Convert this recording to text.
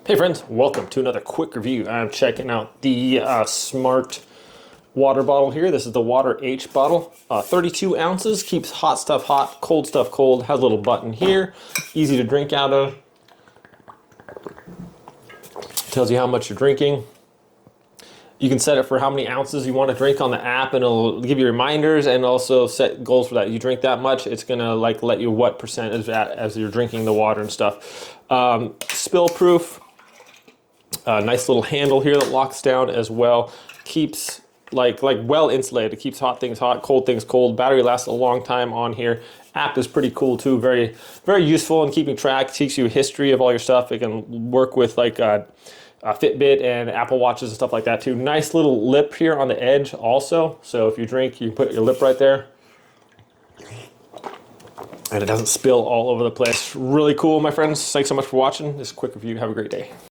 Hey friends, welcome to another quick review. I'm checking out the smart water bottle I'm checking out the smart water bottle here. This is the WaterH bottle. 32 ounces, keeps hot stuff hot, cold stuff cold. Has a little button here, easy to drink out of. Tells you how much you're drinking. You can set it for how many ounces you want to drink on the app, and it'll give you reminders and also set goals for that. You drink that much, it's gonna like let you what percentage as you're drinking the water and stuff. Spill proof. Nice little handle here that locks down as well. Keeps like well insulated. It keeps hot things hot, cold things cold. Battery lasts a long time on here. App is pretty cool too. Very useful in keeping track. Teaches you a history of all your stuff. It can work with like Fitbit and Apple Watches and stuff like that too. Nice little lip here on the edge also. So if you drink, you put your lip right there. And it doesn't spill all over the place. Really cool, my friends. Thanks so much for watching this quick review. Have a great day.